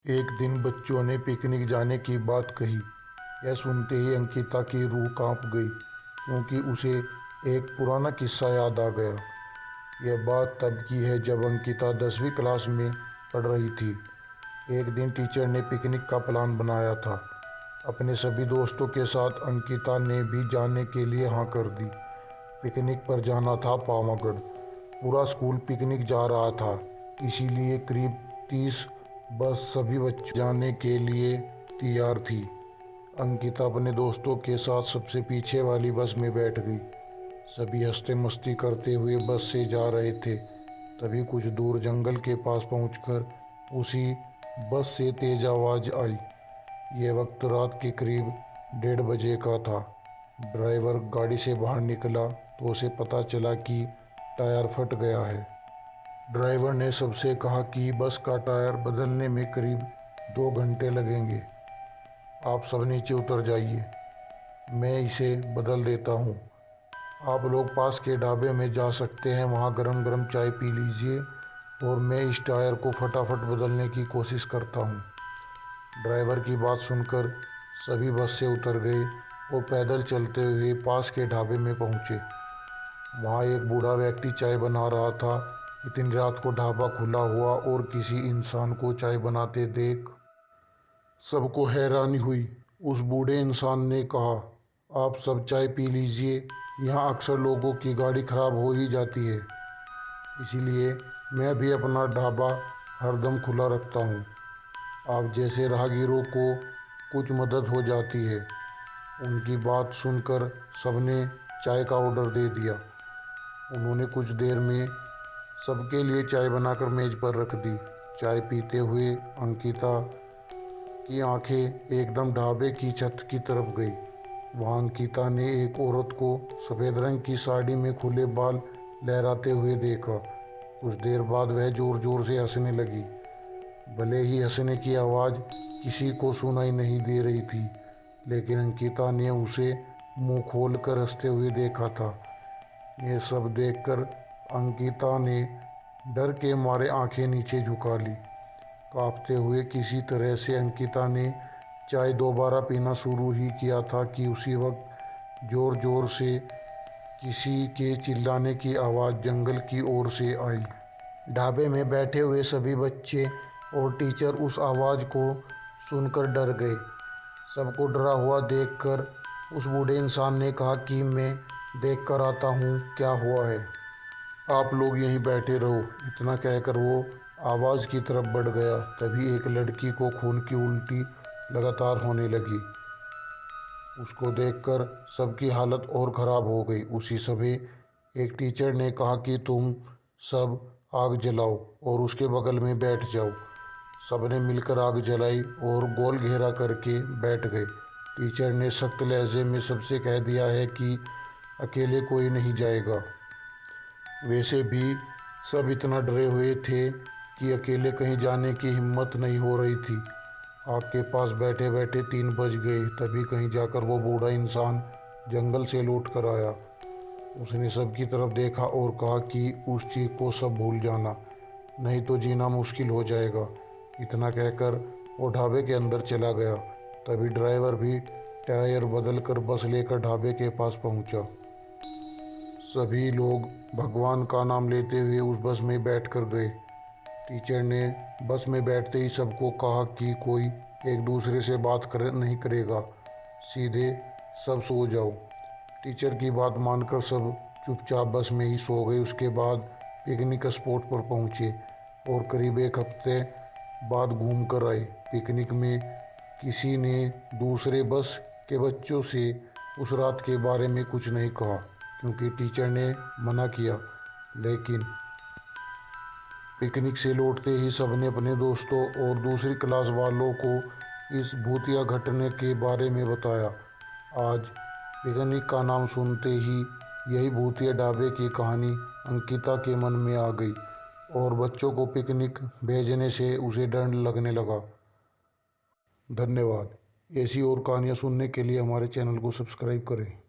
एक दिन बच्चों ने पिकनिक जाने की बात कही। यह सुनते ही अंकिता की रूह कांप गई, क्योंकि उसे एक पुराना किस्सा याद आ गया। यह बात तब की है जब अंकिता 10वीं क्लास में पढ़ रही थी। एक दिन टीचर ने पिकनिक का प्लान बनाया था। अपने सभी दोस्तों के साथ अंकिता ने भी जाने के लिए हाँ कर दी। पिकनिक पर जाना था पावागढ़। पूरा स्कूल पिकनिक जा रहा था, इसीलिए करीब 30 बस सभी बच्चों जाने के लिए तैयार थी। अंकिता अपने दोस्तों के साथ सबसे पीछे वाली बस में बैठ गई। सभी हंसते मस्ती करते हुए बस से जा रहे थे। तभी कुछ दूर जंगल के पास पहुंचकर उसी बस से तेज आवाज़ आई। यह वक्त रात के करीब 1:30 बजे का था। ड्राइवर गाड़ी से बाहर निकला तो उसे पता चला कि टायर फट गया है। ड्राइवर ने सबसे कहा कि बस का टायर बदलने में करीब 2 घंटे लगेंगे। आप सब नीचे उतर जाइए, मैं इसे बदल देता हूँ। आप लोग पास के ढाबे में जा सकते हैं, वहाँ गरम गरम चाय पी लीजिए और मैं इस टायर को फटाफट बदलने की कोशिश करता हूँ। ड्राइवर की बात सुनकर सभी बस से उतर गए और पैदल चलते हुए पास के ढाबे में पहुँचे। वहाँ एक बूढ़ा व्यक्ति चाय बना रहा था। इतनी रात को ढाबा खुला हुआ और किसी इंसान को चाय बनाते देख सबको हैरानी हुई। उस बूढ़े इंसान ने कहा, आप सब चाय पी लीजिए, यहाँ अक्सर लोगों की गाड़ी खराब हो ही जाती है, इसीलिए मैं भी अपना ढाबा हरदम खुला रखता हूँ। आप जैसे राहगीरों को कुछ मदद हो जाती है। उनकी बात सुनकर सबने चाय का ऑर्डर दे दिया। उन्होंने कुछ देर में सबके लिए चाय बनाकर मेज पर रख दी। चाय पीते हुए अंकिता की आंखें एकदम ढाबे की छत की तरफ गई। वहाँ अंकिता ने एक औरत को सफ़ेद रंग की साड़ी में खुले बाल लहराते हुए देखा। कुछ देर बाद वह ज़ोर ज़ोर से हंसने लगी। भले ही हंसने की आवाज़ किसी को सुनाई नहीं दे रही थी, लेकिन अंकिता ने उसे मुंह खोल कर हंसते हुए देखा था। ये सब देखकर अंकिता ने डर के मारे आंखें नीचे झुका ली। कांपते हुए किसी तरह से अंकिता ने चाय दोबारा पीना शुरू ही किया था कि उसी वक्त ज़ोर ज़ोर से किसी के चिल्लाने की आवाज़ जंगल की ओर से आई। ढाबे में बैठे हुए सभी बच्चे और टीचर उस आवाज़ को सुनकर डर गए। सबको डरा हुआ देखकर उस बूढ़े इंसान ने कहा कि मैं देख कर आता हूँ क्या हुआ है, आप लोग यहीं बैठे रहो। इतना कहकर वो आवाज़ की तरफ बढ़ गया। तभी एक लड़की को खून की उल्टी लगातार होने लगी। उसको देखकर सबकी हालत और ख़राब हो गई। उसी समय एक टीचर ने कहा कि तुम सब आग जलाओ और उसके बगल में बैठ जाओ। सबने मिलकर आग जलाई और गोल घेरा करके बैठ गए। टीचर ने सख्त लहजे में सबसे कह दिया है कि अकेले कोई नहीं जाएगा। वैसे भी सब इतना डरे हुए थे कि अकेले कहीं जाने की हिम्मत नहीं हो रही थी। आग के पास बैठे बैठे 3 बज गए। तभी कहीं जाकर वो बूढ़ा इंसान जंगल से लौट कर आया। उसने सबकी तरफ देखा और कहा कि उस चीज़ को सब भूल जाना, नहीं तो जीना मुश्किल हो जाएगा। इतना कहकर वो ढाबे के अंदर चला गया। तभी ड्राइवर भी टायर बदल कर बस लेकर ढाबे के पास पहुंचा। सभी लोग भगवान का नाम लेते हुए उस बस में बैठ कर गए। टीचर ने बस में बैठते ही सबको कहा कि कोई एक दूसरे से बात नहीं करेगा, सीधे सब सो जाओ। टीचर की बात मानकर सब चुपचाप बस में ही सो गए। उसके बाद पिकनिक स्पॉट पर पहुंचे और करीब 1 हफ्ते बाद घूम कर आए। पिकनिक में किसी ने दूसरे बस के बच्चों से उस रात के बारे में कुछ नहीं कहा, क्योंकि टीचर ने मना किया। लेकिन पिकनिक से लौटते ही सबने अपने दोस्तों और दूसरी क्लास वालों को इस भूतिया घटने के बारे में बताया। आज पिकनिक का नाम सुनते ही यही भूतिया ढाबे की कहानी अंकिता के मन में आ गई और बच्चों को पिकनिक भेजने से उसे डर लगने लगा। धन्यवाद। ऐसी और कहानियाँ सुनने के लिए हमारे चैनल को सब्सक्राइब करें।